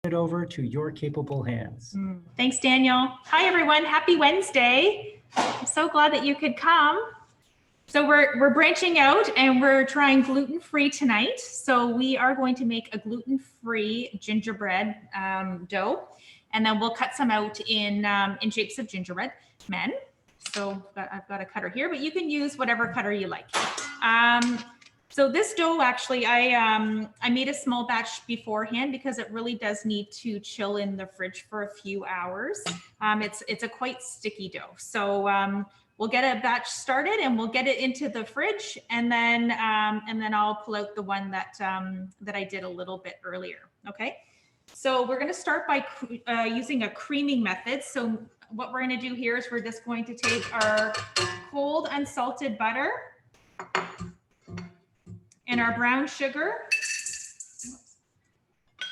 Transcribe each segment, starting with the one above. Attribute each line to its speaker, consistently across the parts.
Speaker 1: it over to your capable hands.
Speaker 2: Thanks, Daniel. Hi, everyone. Happy Wednesday. I'm so glad that you could come. So we're branching out and we're trying gluten-free tonight. So we are going to make a gluten-free gingerbread dough, and then we'll cut some out in shapes of gingerbread men. So I've got a cutter here, but you can use whatever cutter you like. So this dough, actually, I made a small batch beforehand because it really does need to chill in the fridge for a few hours. It's a quite sticky dough. So we'll get a batch started and we'll get it into the fridge, and then I'll pull out the one that I did a little bit earlier. Okay. So we're going to start by using a creaming method. So what we're going to do here is we're just going to take our cold unsalted butter and our brown sugar.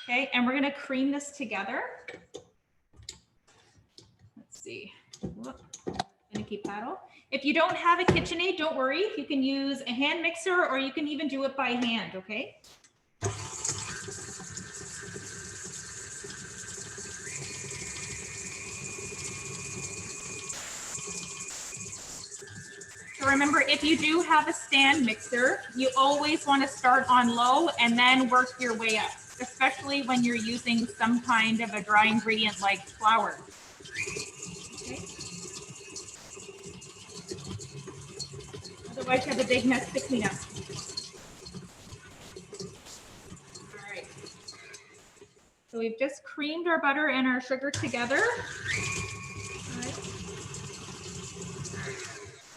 Speaker 2: Okay, and we're going to cream this together. Let's see. Whoop. Going to keep that off. If you don't have a KitchenAid, don't worry. You can use a hand mixer, or you can even do it by hand. Okay. So remember, if you do have a stand mixer, you always want to start on low and then work your way up, especially when you're using some kind of a dry ingredient like flour. Okay. Otherwise, you have a big mess to clean up. All right. So we've just creamed our butter and our sugar together. All right.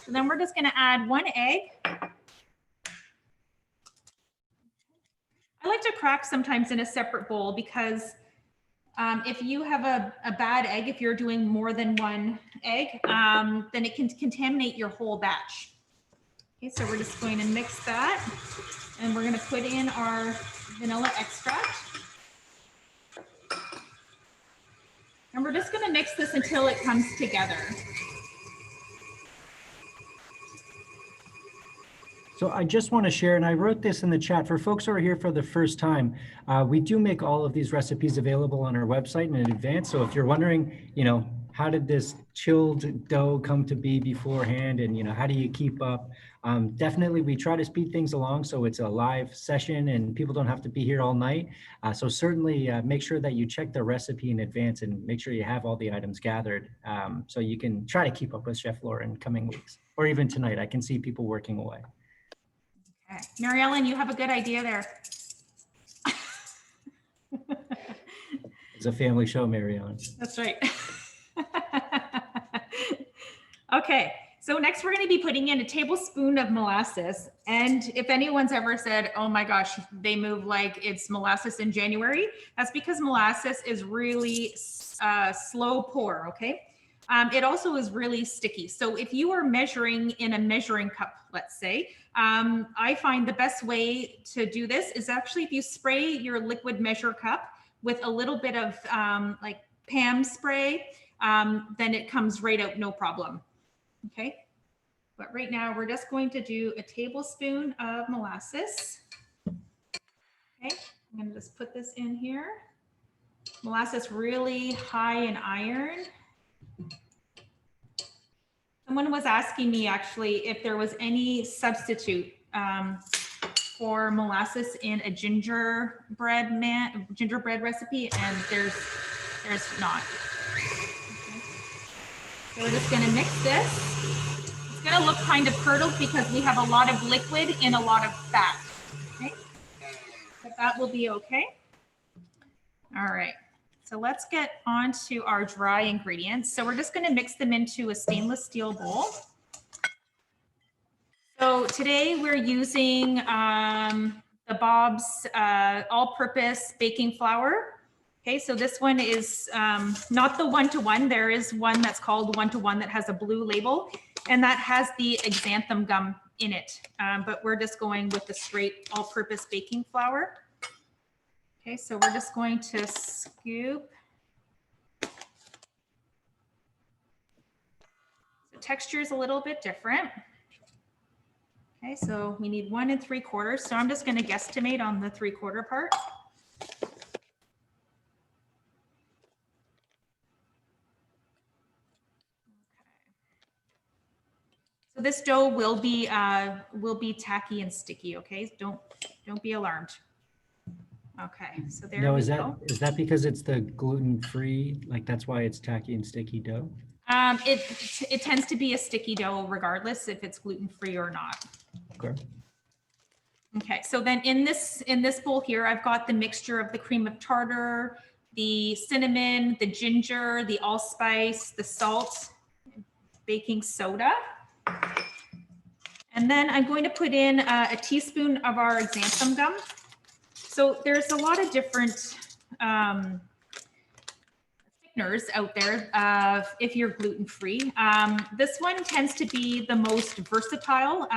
Speaker 2: And then we're just going to add 1 egg. I like to crack sometimes in a separate bowl because if you have a bad egg, if you're doing more than 1 egg, then it can contaminate your whole batch. Okay, so we're just going to mix that, and we're going to put in our vanilla extract. And we're just going to mix this until it comes together.
Speaker 1: So I just want to share, and I wrote this in the chat for folks who are here for the first time. We do make all of these recipes available on our website in advance. So if you're wondering, how did this chilled dough come to be beforehand, and how do you keep up? Definitely, we try to speed things along so it's a live session and people don't have to be here all night. So certainly make sure that you check the recipe in advance and make sure you have all the items gathered, so you can try to keep up with Chef Laura in coming weeks, or even tonight. I can see people working away.
Speaker 2: Okay. Mary Ellen, you have a good idea there.
Speaker 1: It's a family show, Mary Ellen.
Speaker 2: That's right. Okay, so next we're going to be putting in a tablespoon of molasses. And if anyone's ever said, oh my gosh, they move like it's molasses in January, that's because molasses is really slow pour, okay? It also is really sticky. So if you are measuring in a measuring cup, let's say, I find the best way to do this is actually if you spray your liquid measure cup with a little bit of like Pam spray, then it comes right out, no problem. Okay, but right now we're just going to do a tablespoon of molasses. Okay, I'm going to just put this in here. Molasses really high in iron. Someone was asking me actually if there was any substitute for molasses in a gingerbread recipe, and there's not. So we're just going to mix this. It's going to look kind of curdled because we have a lot of liquid in a lot of fat. Okay, but that will be okay. All right. So let's get on to our dry ingredients. So we're just going to mix them into a stainless steel bowl. So today we're using the Bob's all-purpose baking flour. Okay, so this one is not the one-to-one. There is one that's called one-to-one that has a blue label, and that has the xanthan gum in it. But we're just going with the straight all-purpose baking flour. Okay, so we're just going to scoop. The texture is a little bit different. Okay, so we need 1 3/4. So I'm just going to guesstimate on the 3/4 part. This dough will be tacky and sticky. Okay, don't be alarmed. Okay, so there
Speaker 1: No,
Speaker 2: we
Speaker 1: is
Speaker 2: go.
Speaker 1: that because it's the gluten-free, like that's why it's tacky and sticky dough?
Speaker 2: It tends to be a sticky dough regardless if it's gluten-free or not.
Speaker 1: Okay.
Speaker 2: Okay, so then in this bowl here, I've got the mixture of the cream of tartar, the cinnamon, the ginger, the allspice, the salt, baking soda. And then I'm going to put in a teaspoon of our xanthan gum. So there's a lot of different thickeners out there if you're gluten-free. This one tends to be the most versatile.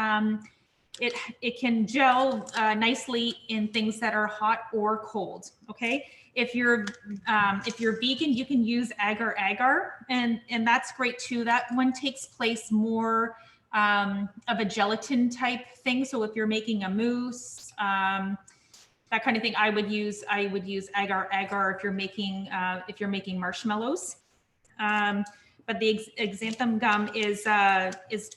Speaker 2: It can gel nicely in things that are hot or cold. Okay, if you're vegan, you can use agar-agar, and that's great too. That one takes place more of a gelatin type thing. So if you're making a mousse, that kind of thing, I would use agar-agar if you're making marshmallows. But the xanthan gum is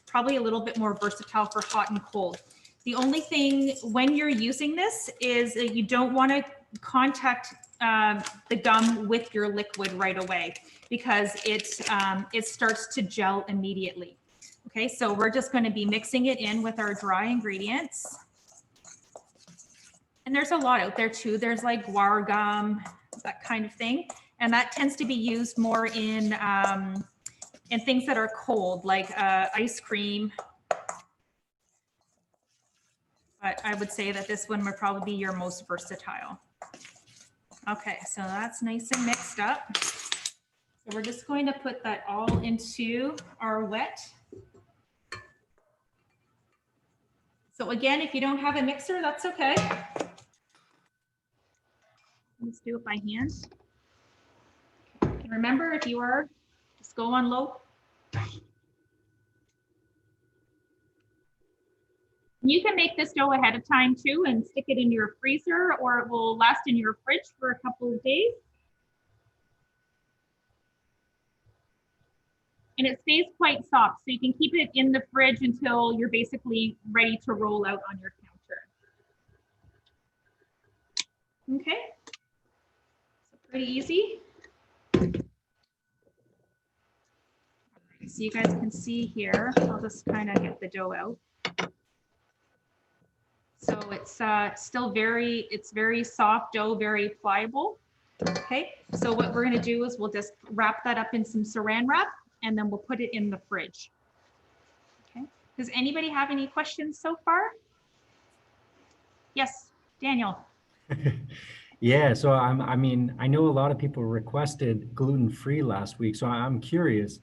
Speaker 2: probably a little bit more versatile for hot and cold. The only thing when you're using this is you don't want to contact the gum with your liquid right away, because it starts to gel immediately. Okay, so we're just going to be mixing it in with our dry ingredients. And there's a lot out there too. There's like guar gum, that kind of thing. And that tends to be used more in things that are cold, like ice cream. But I would say that this one would probably be your most versatile. Okay, so that's nice and mixed up. So we're just going to put that all into our wet. So again, if you don't have a mixer, that's okay. Let's do it by hand. And remember, if you are, just go on low. You can make this dough ahead of time too and stick it in your freezer, or it will last in your fridge for a couple of days. And it stays quite soft, so you can keep it in the fridge until you're basically ready to roll out on your counter. Okay, so pretty easy. So you guys can see here, I'll just kind of get the dough out. So it's still very soft dough, very pliable. Okay, so what we're gonna do is we'll just wrap that up in some saran wrap, and then we'll put it in the fridge. Okay, does anybody have any questions so far? Yes, Daniel.
Speaker 1: Yeah, so I mean, I know a lot of people requested gluten-free last week, so I'm curious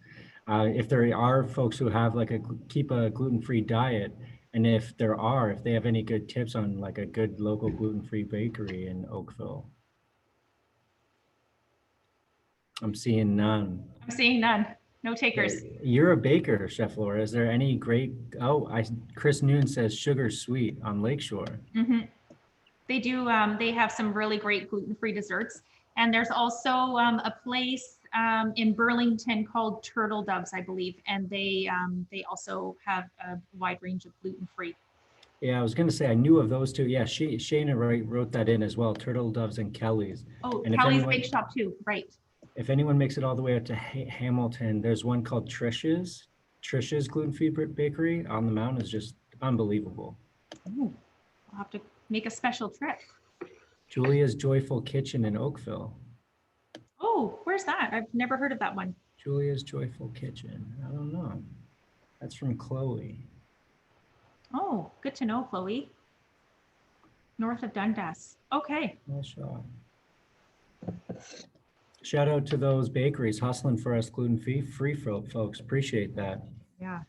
Speaker 1: if there are folks who have like keep a gluten-free diet, and if they have any good tips on like a good local gluten-free bakery in Oakville. I'm seeing none.
Speaker 2: I'm seeing none. No takers.
Speaker 1: You're a baker, Chef Laura. Is there any great? Oh, Chris Noon says sugar sweet on Lakeshore.
Speaker 2: Mm-hmm. They do. They have some really great gluten-free desserts, and there's also a place in Burlington called Turtle Doves, I believe, and they also have a wide range of gluten-free.
Speaker 1: Yeah, I was going to say I knew of those two. Yeah, Shayna wrote that in as well. Turtle Doves and Kelly's.
Speaker 2: Oh,
Speaker 1: and
Speaker 2: Kelly's Bake Shop too, right?
Speaker 1: If anyone makes it all the way out to Hamilton, there's one called Trish's gluten-free bakery on the mountain. Is just unbelievable.
Speaker 2: Ooh, I'll have to make a special trip.
Speaker 1: Julia's Joyful Kitchen in Oakville.
Speaker 2: Oh, where's that? I've never heard of that one.
Speaker 1: Julia's Joyful Kitchen. I don't know. That's from Chloe.
Speaker 2: Oh, good to know, Chloe. North of Dundas. Okay.
Speaker 1: Nice shot. Shout out to those bakeries hustling for us gluten-free folks. Appreciate that.
Speaker 2: Yeah.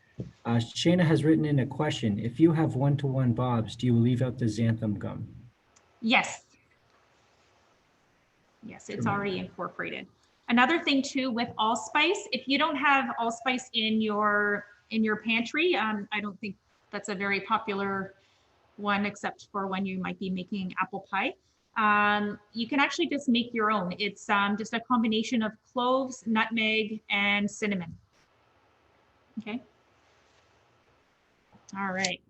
Speaker 1: Shayna has written in a question. If you have one-to-one bobs, do you leave out the xanthan gum?
Speaker 2: Yes. Yes, it's already incorporated. Another thing too with allspice, if you don't have allspice in your pantry, I don't think that's a very popular one except for when you might be making apple pie. You can actually just make your own. It's just a combination of cloves, nutmeg, and cinnamon. Okay. All right.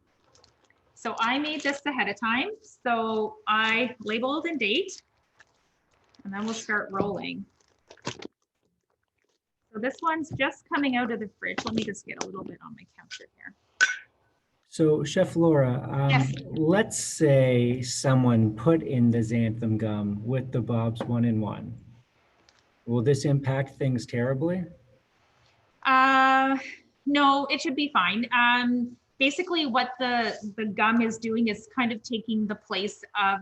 Speaker 2: So I made this ahead of time. So I labeled and date, and then we'll start rolling. So this one's just coming out of the fridge. Let me just get a little bit on my counter here.
Speaker 1: So Chef Laura,
Speaker 2: Yes.
Speaker 1: let's say someone put in the xanthan gum with the Bob's 1-in-1. Will this impact things terribly?
Speaker 2: No, it should be fine. Basically what the gum is doing is kind of taking the place of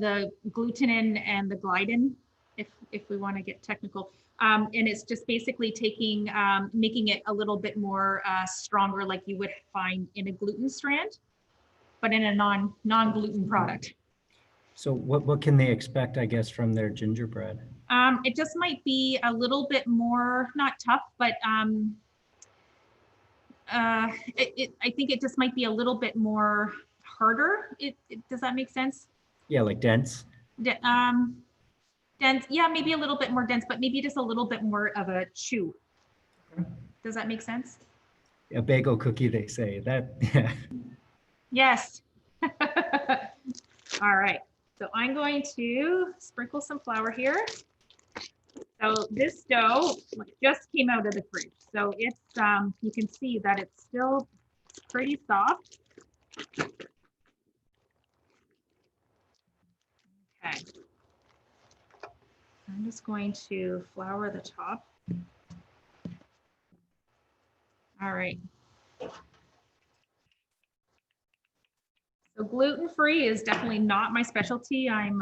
Speaker 2: the glutenin and the gliadin, if we want to get technical. And it's just basically taking, making it a little bit more stronger, like you would find in a gluten strand, but in a non-gluten product.
Speaker 1: So what can they expect, I guess, from their gingerbread?
Speaker 2: It just might be a little bit more, not tough, but I think it just might be a little bit more harder. Does that make sense?
Speaker 1: Yeah, like dense?
Speaker 2: Dense, yeah, maybe a little bit more dense, but maybe just a little bit more of a chew. Does that make sense?
Speaker 1: A bagel cookie, they say. That, yeah.
Speaker 2: Yes. All right. So I'm going to sprinkle some flour here. So this dough just came out of the fridge. So it's, you can see that it's still pretty soft. Okay. I'm just going to flour the top. All right. So gluten-free is definitely not my specialty. I'm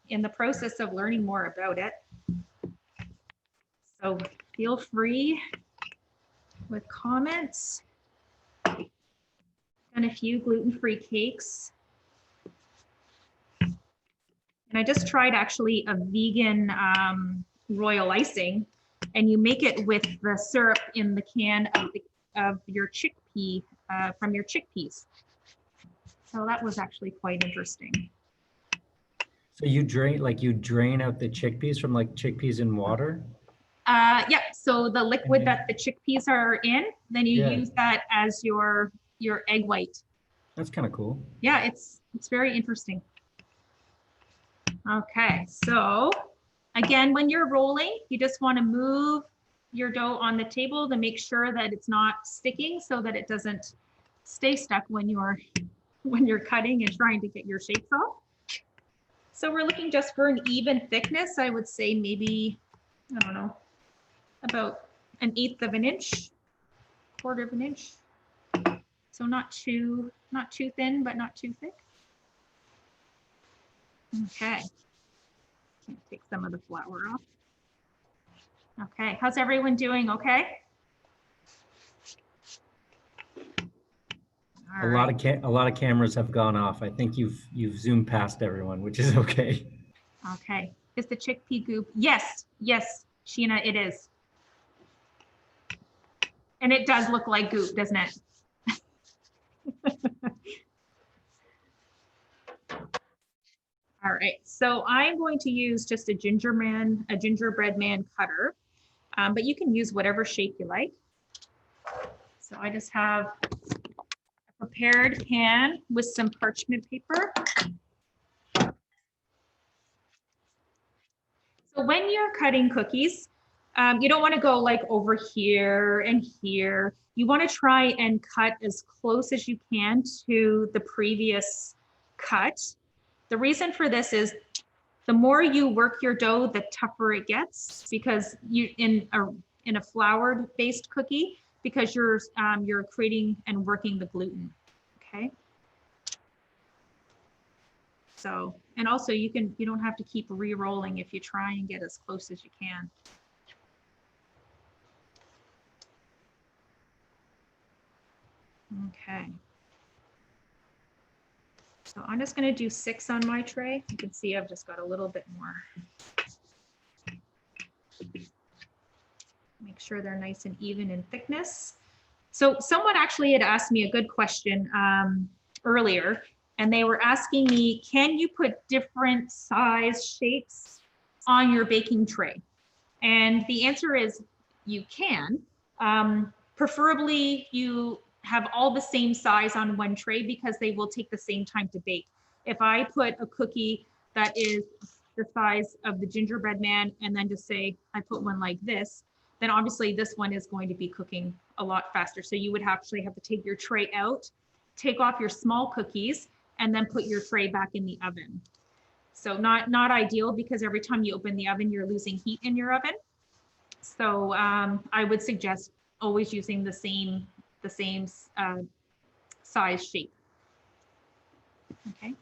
Speaker 2: in the process of learning more about it. So feel free with comments. Done a few gluten-free cakes. And I just tried actually a vegan royal icing, and you make it with the syrup in the can of your chickpea, from your chickpeas. So that was actually quite interesting.
Speaker 1: So you drain out the chickpeas from like chickpeas in water?
Speaker 2: Yeah, so the liquid that the chickpeas are in, then you use that as your egg white.
Speaker 1: That's kind of cool.
Speaker 2: Yeah, it's very interesting. Okay, so again, when you're rolling, you just want to move your dough on the table to make sure that it's not sticking, so that it doesn't stay stuck when you're cutting and trying to get your shapes off. So we're looking just for an even thickness. I would say maybe, I don't know, about 1/8 of an inch, 1/4 of an inch. So not too thin, but not too thick. Okay. Take some of the flour off. Okay, how's everyone doing? Okay.
Speaker 1: A lot of cameras have gone off. I think you've zoomed past everyone, which is okay.
Speaker 2: Okay. Is the chickpea goop? Yes, yes, Sheena, it is. And it does look like goop, doesn't it? All right, so I'm going to use just a gingerbread man cutter, but you can use whatever shape you like. So I just have a prepared pan with some parchment paper. So when you're cutting cookies, you don't want to go like over here and here. You want to try and cut as close as you can to the previous cut. The reason for this is the more you work your dough, the tougher it gets, because you in a flour based cookie, because you're creating and working the gluten. Okay. So, and also you don't have to keep re-rolling if you try and get as close as you can. Okay. So I'm just going to do 6 on my tray. You can see I've just got a little bit more. Make sure they're nice and even in thickness. So someone actually had asked me a good question earlier, and they were asking me, can you put different size shapes on your baking tray? And the answer is you can. Preferably you have all the same size on one tray because they will take the same time to bake. If I put a cookie that is the size of the gingerbread man and then just say I put one like this, then obviously this one is going to be cooking a lot faster. So you would actually have to take your tray out, take off your small cookies, and then put your tray back in the oven. So not ideal, because every time you open the oven, you're losing heat in your oven. So I would suggest always using the same size shape. Okay,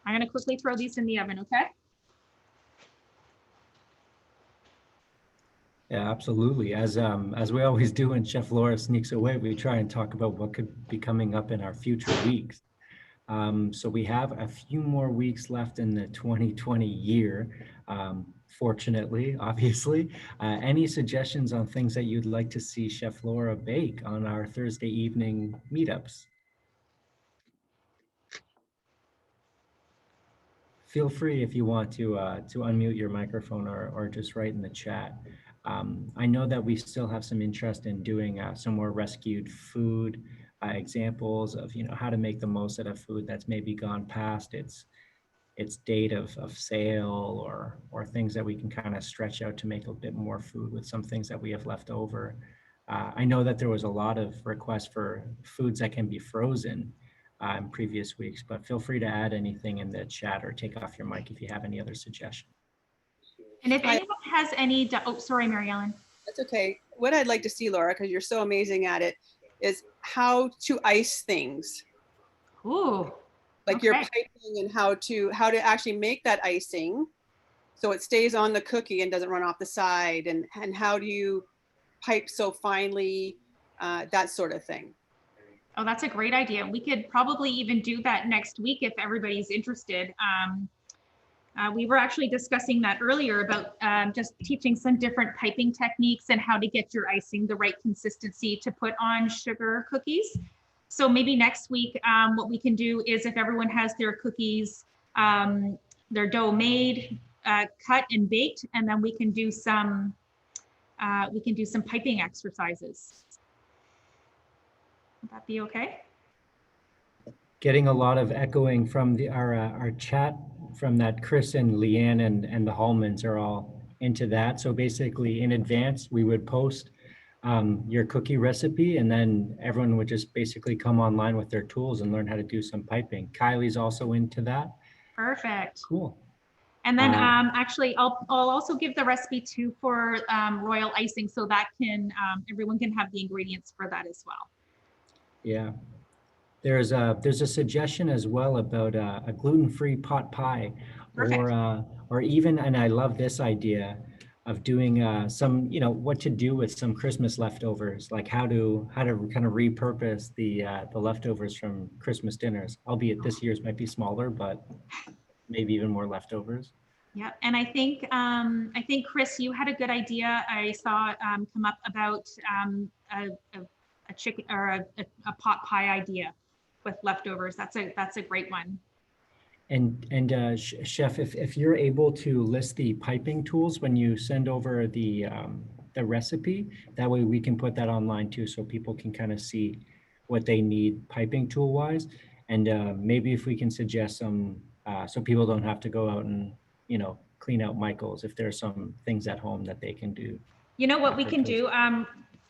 Speaker 2: I'm gonna quickly throw these in the oven, okay?
Speaker 1: Yeah, absolutely. As we always do when Chef Laura sneaks away, we try and talk about what could be coming up in our future weeks. So we have a few more weeks left in the 2020 year, fortunately, obviously. Any suggestions on things that you'd like to see Chef Laura bake on our Thursday evening meetups? Feel free if you want to unmute your microphone or just write in the chat. I know that we still have some interest in doing some more rescued food examples of, you know, how to make the most out of food that's maybe gone past its date of sale, or things that we can kind of stretch out to make a bit more food with some things that we have left over. I know that there was a lot of requests for foods that can be frozen in previous weeks, but feel free to add anything in the chat or take off your mic if you have any other suggestions.
Speaker 2: And if anyone has any, oh, sorry, Mary Ellen.
Speaker 3: That's okay. What I'd like to see, Laura, because you're so amazing at it, is how to ice things.
Speaker 2: Ooh.
Speaker 3: Like
Speaker 2: okay.
Speaker 3: your piping and how to actually make that icing so it stays on the cookie and doesn't run off the side, and how do you pipe so finely, that sort of thing.
Speaker 2: Oh, that's a great idea. We could probably even do that next week if everybody's interested. We were actually discussing that earlier about just teaching some different piping techniques and how to get your icing the right consistency to put on sugar cookies. So maybe next week, what we can do is, if everyone has their cookies, their dough made, cut and baked, and then we can do some piping exercises. Would that be okay?
Speaker 1: Getting a lot of echoing from our chat from that. Chris and Leanne and the Hallmans are all into that. So basically, in advance, we would post your cookie recipe, and then everyone would just basically come online with their tools and learn how to do some piping. Kylie's also into that.
Speaker 2: Perfect.
Speaker 1: Cool.
Speaker 2: And then actually, I'll also give the recipe too for royal icing, so that can everyone can have the ingredients for that as well.
Speaker 1: Yeah. There's a suggestion as well about a gluten-free pot pie. Perfect. Or even, and I love this idea of doing some, you know, what to do with some Christmas leftovers, like how to kind of repurpose the leftovers from Christmas dinners. Albeit this year's might be smaller, but maybe even more leftovers.
Speaker 2: Yeah, and I think Chris, you had a good idea. I saw come up about a chicken or a pot pie idea with leftovers. That's a great one.
Speaker 1: And Chef, if you're able to list the piping tools when you send over the recipe, that way we can put that online too, so people can kind of see what they need piping tool wise. And maybe if we can suggest some, so people don't have to go out and, you know, clean out Michael's, if there's some things at home that they can do.
Speaker 2: You know what we can do?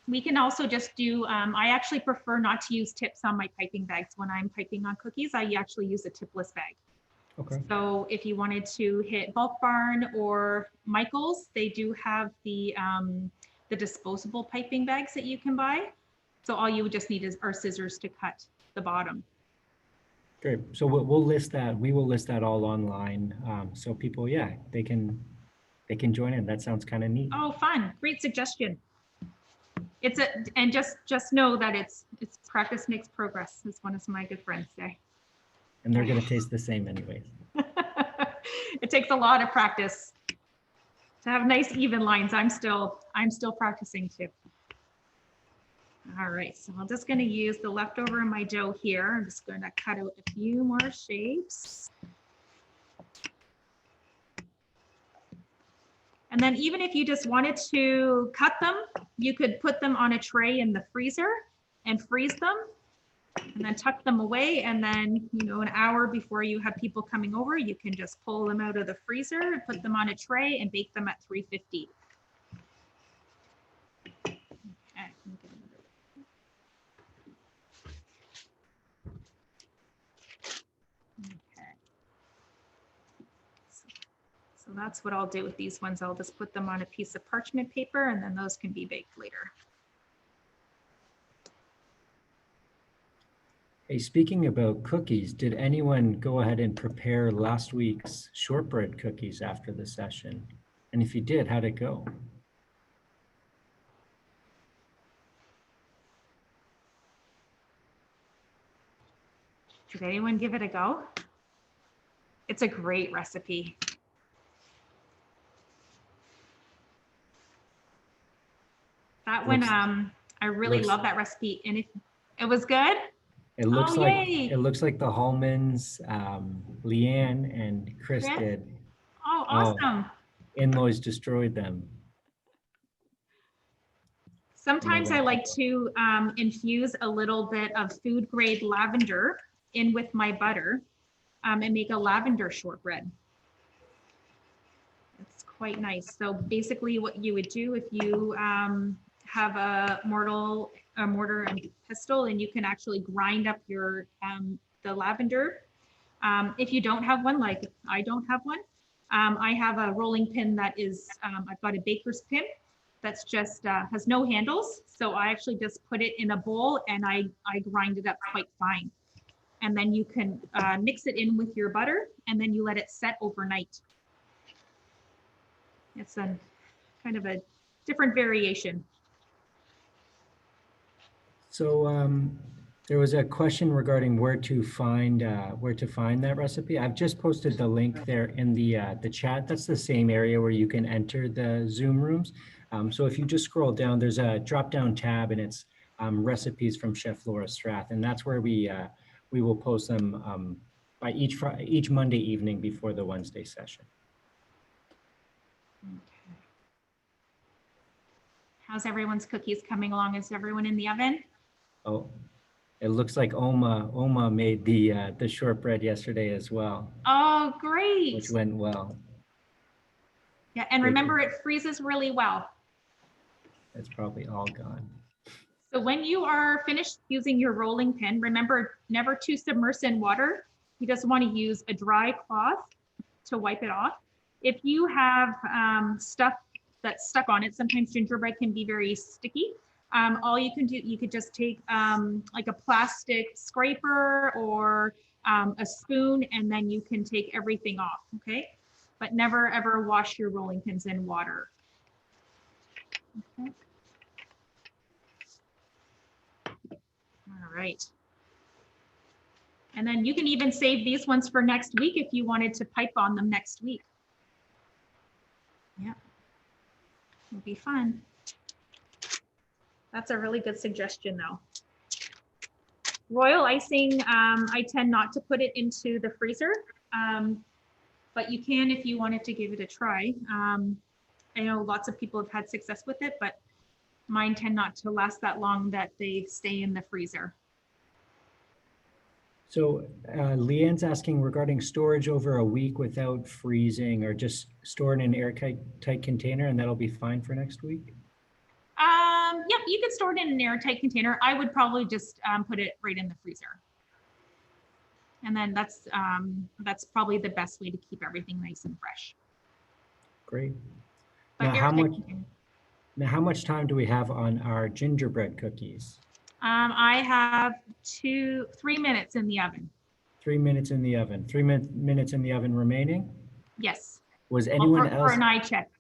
Speaker 2: We can also just do, I actually prefer not to use tips on my piping bags when I'm piping on cookies. I actually use a tipless bag. Okay. So if you wanted to hit Bulk Barn or Michael's, they do have the disposable piping bags that you can buy. So all you would just need are scissors to cut the bottom.
Speaker 1: Great. So we'll list that. We will list that all online. So people, yeah, they can join in. That sounds kind of neat.
Speaker 2: Oh, fun. Great suggestion. And just know that it's practice makes progress, as one of my good friends say.
Speaker 1: And they're going to taste the same anyways.
Speaker 2: It takes a lot of practice to have nice even lines. I'm still practicing too. All right, so I'm just going to use the leftover in my dough here. I'm just going to cut out a few more shapes. And then even if you just wanted to cut them, you could put them on a tray in the freezer and freeze them. and then tuck them away. And then, you know, an hour before you have people coming over, you can just pull them out of the freezer and put them on a tray and bake them at 350. Okay. So that's what I'll do with these ones. I'll just put them on a piece of parchment paper and then those can be baked later.
Speaker 1: Hey, speaking about cookies, did anyone go ahead and prepare last week's shortbread cookies after the session? And if you did, how'd it go?
Speaker 2: Did anyone give it a go? It's a great recipe. That one, I really love that recipe. And if it was good.
Speaker 1: It looks
Speaker 2: yay.
Speaker 1: it looks like the Hallmans, Leanne and Chris did.
Speaker 2: Oh, awesome.
Speaker 1: In-laws destroyed them.
Speaker 2: Sometimes I like to infuse a little bit of food grade lavender in with my butter and make a lavender shortbread. It's quite nice. So basically what you would do if you have a mortar and pestle, and you can actually grind up your the lavender. If you don't have one, like I don't have one, I have a rolling pin that is, I've got a baker's pin that's just has no handles. So I actually just put it in a bowl and I grind it up quite fine. And then you can mix it in with your butter and then you let it set overnight. It's a kind of a different variation.
Speaker 1: So there was a question regarding where to find that recipe. I've just posted the link there in the chat. That's the same area where you can enter the Zoom rooms. So if you just scroll down, there's a drop-down tab, and it's recipes from Chef Laura Strath, and that's where we will post them by each Monday evening before the Wednesday session.
Speaker 2: Okay. How's everyone's cookies coming along? Is everyone in the oven?
Speaker 1: Oh, it looks like Oma made the shortbread yesterday as well.
Speaker 2: Oh, great.
Speaker 1: Which went well.
Speaker 2: Yeah, and remember it freezes really well.
Speaker 1: It's probably all gone.
Speaker 2: So when you are finished using your rolling pin, remember never to submerge in water. You just want to use a dry cloth to wipe it off. If you have stuff that's stuck on it, sometimes gingerbread can be very sticky. All you can do, you could just take like a plastic scraper or a spoon, and then you can take everything off, okay? But never ever wash your rolling pins in water. Okay. All right. And then you can even save these ones for next week if you wanted to pipe on them next week. Yeah, it'll be fun. That's a really good suggestion though. Royal icing, I tend not to put it into the freezer, but you can if you wanted to give it a try. I know lots of people have had success with it, but mine tend not to last that long, that they stay in the freezer.
Speaker 1: So Leanne's asking regarding storage over a week without freezing, or just store in an airtight container and that'll be fine for next week?
Speaker 2: Yep, you can store it in an airtight container. I would probably just put it right in the freezer. And then that's probably the best way to keep everything nice and fresh.
Speaker 1: Great.
Speaker 2: But
Speaker 1: now how much time do we have on our gingerbread cookies?
Speaker 2: I have 3 minutes in the oven.
Speaker 1: 3 minutes in the oven. 3 minutes in the oven remaining?
Speaker 2: Yes.
Speaker 1: Was anyone
Speaker 2: for an eye check.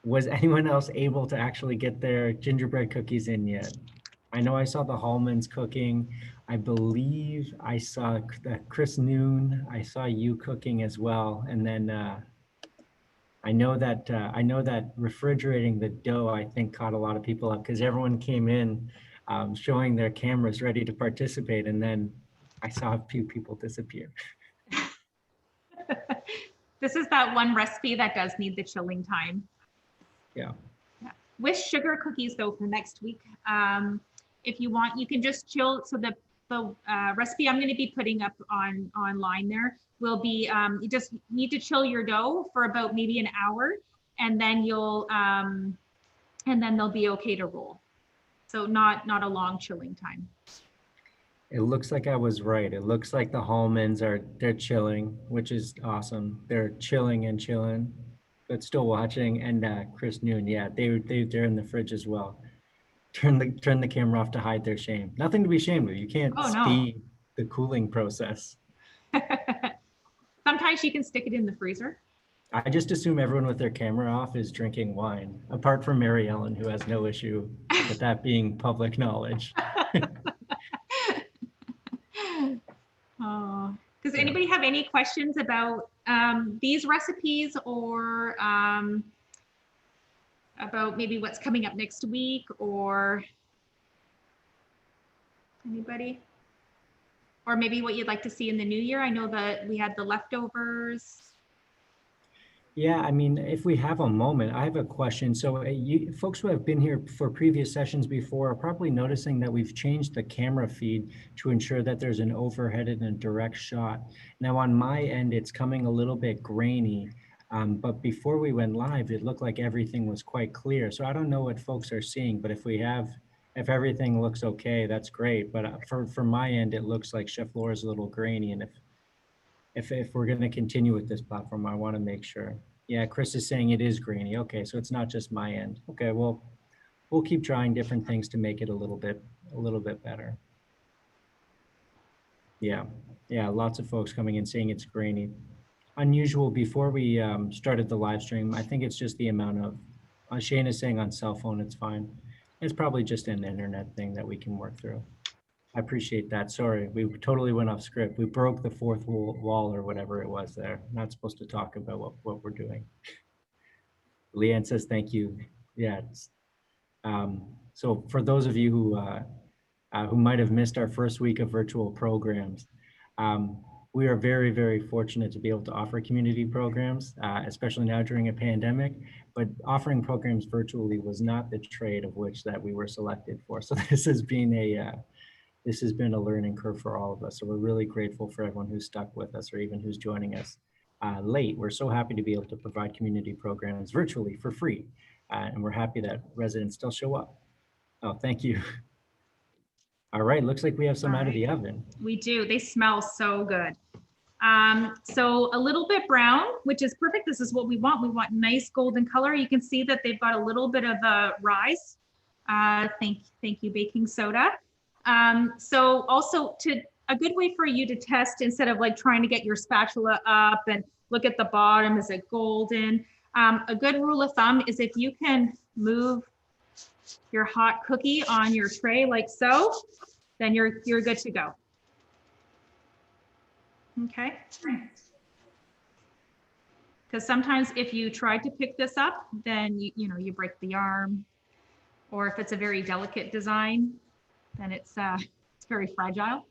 Speaker 1: Was anyone else able to actually get their gingerbread cookies in yet? I know I saw the Hallmans cooking. I believe I saw Chris Noon. I saw you cooking as well. And then I know that refrigerating the dough, I think, caught a lot of people up because everyone came in showing their cameras ready to participate. And then I saw a few people disappear.
Speaker 2: This is that one recipe that does need the chilling time.
Speaker 1: Yeah.
Speaker 2: With sugar cookies though for next week, if you want, you can just chill. So the recipe I'm going to be putting up online there will be, you just need to chill your dough for about maybe an hour, and then and then they'll be okay to roll. So not a long chilling time.
Speaker 1: It looks like I was right. It looks like the Hallmans they're chilling, which is awesome. They're chilling and chilling, but still watching. And Chris Noon, yeah, they're in the fridge as well. Turn the camera off to hide their shame. Nothing to be ashamed of. You can't
Speaker 2: Oh, no.
Speaker 1: speed the cooling process.
Speaker 2: Sometimes you can stick it in the freezer.
Speaker 1: I just assume everyone with their camera off is drinking wine, apart from Mary Ellen, who has no issue with that being public knowledge.
Speaker 2: Oh, does anybody have any questions about these recipes, or about maybe what's coming up next week, or anybody? Or maybe what you'd like to see in the new year? I know that we had the leftovers.
Speaker 1: Yeah, I mean, if we have a moment, I have a question. So you folks who have been here for previous sessions before are probably noticing that we've changed the camera feed to ensure that there's an overhead and a direct shot. Now on my end, it's coming a little bit grainy, but before we went live, it looked like everything was quite clear. So I don't know what folks are seeing, but if everything looks okay, that's great. But for my end, it looks like Chef Laura's a little grainy. And if we're going to continue with this platform, I want to make sure. Yeah, Chris is saying it is grainy. Okay, so it's not just my end. Okay, well, we'll keep trying different things to make it a little bit better. Yeah, lots of folks coming in saying it's grainy. Unusual. Before we started the live stream, I think it's just the amount of, Shane is saying on cell phone, it's fine. It's probably just an internet thing that we can work through. I appreciate that. Sorry, we totally went off script. We broke the fourth wall or whatever it was there. Not supposed to talk about what we're doing. Leanne says, thank you. Yeah. So for those of you who might have missed our first week of virtual programs, we are very, very fortunate to be able to offer community programs, especially now during a pandemic, but offering programs virtually was not the trade of which that we were selected for. So this has been a learning curve for all of us. So we're really grateful for everyone who's stuck with us or even who's joining us late. We're so happy to be able to provide community programs virtually for free. And we're happy that residents still show up. Oh, thank you. All right, looks like we have some out of the oven.
Speaker 2: We do, they smell so good. So a little bit brown, which is perfect. This is what we want. We want nice golden color. You can see that they've got a little bit of a rise. Thank you, baking soda. So also a good way for you to test, instead of like trying to get your spatula up and look at the bottom, is it golden? A good rule of thumb is if you can move your hot cookie on your tray like so, then you're good to go. Okay. Because sometimes if you try to pick this up, then you break the arm, or if it's a very delicate design, then it's very fragile.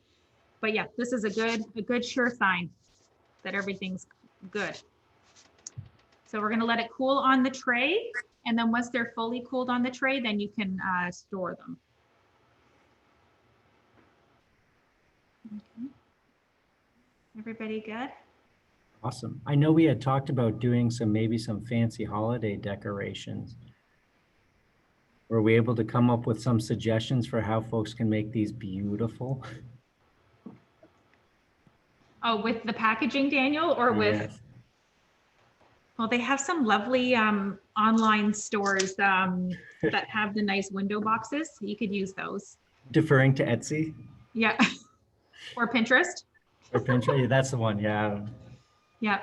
Speaker 2: But yeah, this is a good sure sign that everything's good. So we're going to let it cool on the tray, and then once they're fully cooled on the tray, then you can store them. Okay. Everybody good?
Speaker 1: Awesome. I know we had talked about doing maybe some fancy holiday decorations. Were we able to come up with some suggestions for how folks can make these beautiful?
Speaker 2: Oh, with the packaging, Daniel, or with?
Speaker 1: Yes.
Speaker 2: Well, they have some lovely online stores that have the nice window boxes. You could use those.
Speaker 1: Deferring to Etsy?
Speaker 2: Yeah. Or Pinterest.
Speaker 1: Or Pinterest, yeah, that's the one, yeah.
Speaker 2: Yeah.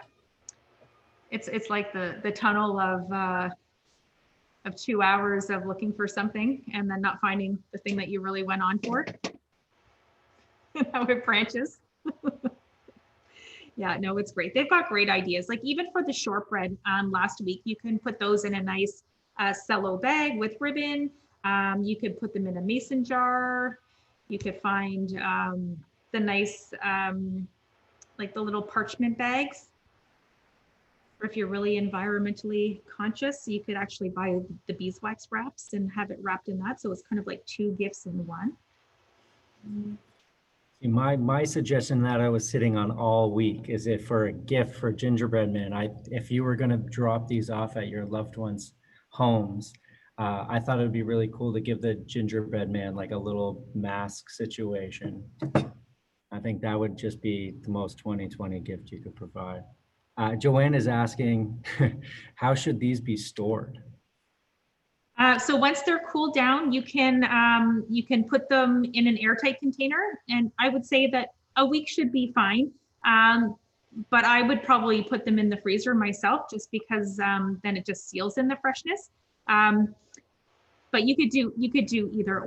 Speaker 2: It's like the tunnel of 2 hours of looking for something and then not finding the thing that you really went on for. How it branches. Yeah, no, it's great. They've got great ideas. Like even for the shortbread last week, you can put those in a nice cello bag with ribbon. You could put them in a mason jar. You could find the nice, like the little parchment bags. Or if you're really environmentally conscious, you could actually buy the beeswax wraps and have it wrapped in that. So it's kind of like 2 gifts in one.
Speaker 1: My suggestion that I was sitting on all week is if for a gift for Gingerbread Man, if you were going to drop these off at your loved ones' homes, I thought it would be really cool to give the Gingerbread Man like a little mask situation. I think that would just be the most 2020 gift you could provide. Joanne is asking, how should these be stored?
Speaker 2: So once they're cooled down, you can put them in an airtight container, and I would say that a week should be fine. But I would probably put them in the freezer myself, just because then it just seals in the freshness. But you could do either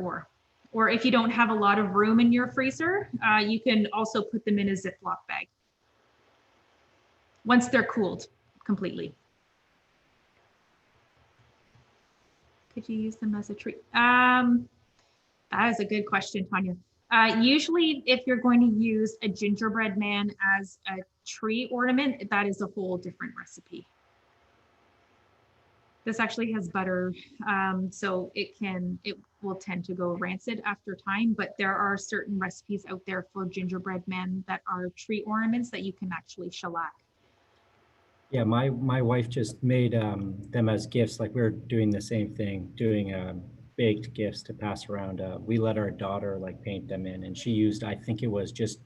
Speaker 2: or if you don't have a lot of room in your freezer, you can also put them in a Ziploc bag once they're cooled completely. Could you use them as a treat? That is a good question, Tanya. Usually, if you're going to use a gingerbread man as a tree ornament, that is a whole different recipe. This actually has butter, so it will tend to go rancid after time, but there are certain recipes out there for gingerbread men that are tree ornaments that you can actually shellac.
Speaker 1: Yeah, my wife just made them as gifts. Like we're doing the same thing, doing baked gifts to pass around. We let our daughter like paint them in, and she used, I think it was just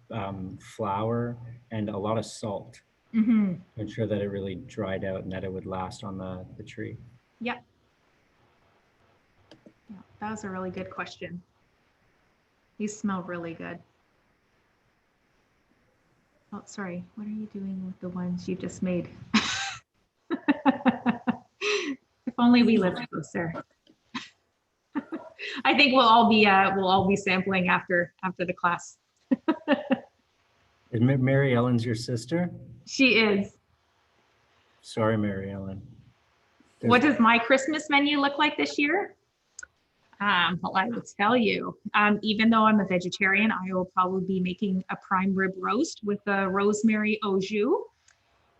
Speaker 1: flour and a lot of salt to ensure that it really dried out and that it would last on the tree.
Speaker 2: Yep. Yeah, that was a really good question. These smell really good. Oh, sorry. What are you doing with the ones you just made? If only we lived closer. I think we'll all be sampling after the class.
Speaker 1: Is Mary Ellen's your sister?
Speaker 2: She is.
Speaker 1: Sorry, Mary Ellen.
Speaker 2: What does my Christmas menu look like this year? Well, I will tell you, even though I'm a vegetarian, I will probably be making a prime rib roast with a rosemary au jus.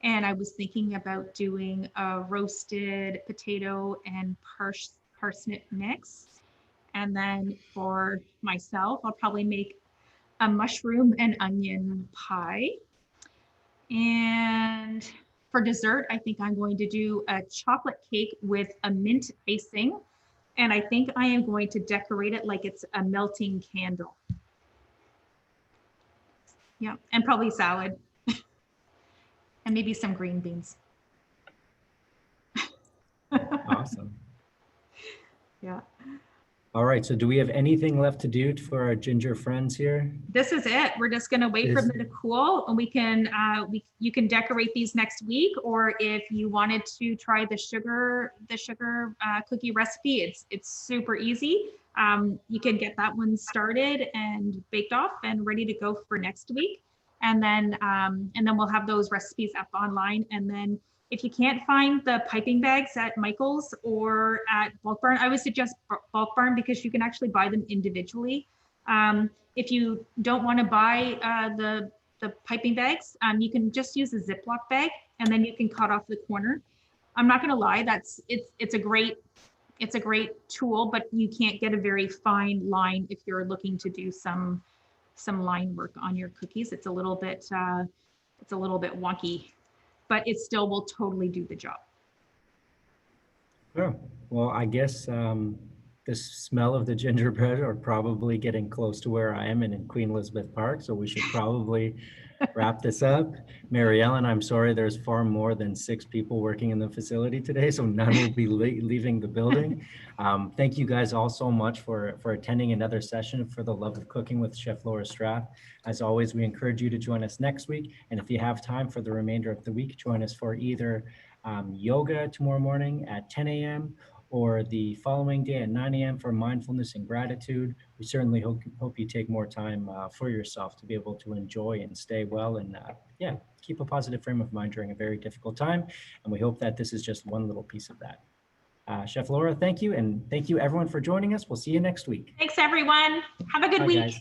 Speaker 2: And I was thinking about doing a roasted potato and parsnip mix. And then for myself, I'll probably make a mushroom and onion pie. And for dessert, I think I'm going to do a chocolate cake with a mint icing. And I think I am going to decorate it like it's a melting candle. Yeah, and probably salad. And maybe some green beans.
Speaker 1: Awesome.
Speaker 2: Yeah.
Speaker 1: All right, so do we have anything left to do for our ginger friends here?
Speaker 2: This is it. We're just going to wait for them to cool, and we can you can decorate these next week, or if you wanted to try the sugar cookie recipe, it's super easy. You can get that one started and baked off and ready to go for next week. And then we'll have those recipes up online. And then if you can't find the piping bags at Michael's or at Bulk Barn, I would suggest Bulk Barn because you can actually buy them individually. If you don't want to buy the piping bags, you can just use a Ziploc bag and then you can cut off the corner. I'm not going to lie, it's a great tool, but you can't get a very fine line if you're looking to do some line work on your cookies. It's a little bit wonky, but it still will totally do the job.
Speaker 1: Sure. Well, I guess the smell of the gingerbread are probably getting close to where I am in Queen Elizabeth Park, so we should probably wrap this up. Mary Ellen, I'm sorry, there's far more than 6 people working in the facility today, so none will be leaving the building. Thank you guys all so much for attending another session for the Love of Cooking with Chef Laura Strath. As always, we encourage you to join us next week, and if you have time for the remainder of the week, join us for either yoga tomorrow morning at 10 a.m. or the following day at 9 a.m. for mindfulness and gratitude. We certainly hope you take more time for yourself to be able to enjoy and stay well and keep a positive frame of mind during a very difficult time. And we hope that this is just one little piece of that. Chef Laura, thank you. And thank you everyone for joining us. We'll see you next week.
Speaker 2: Thanks everyone. Have a good week.
Speaker 1: Guys.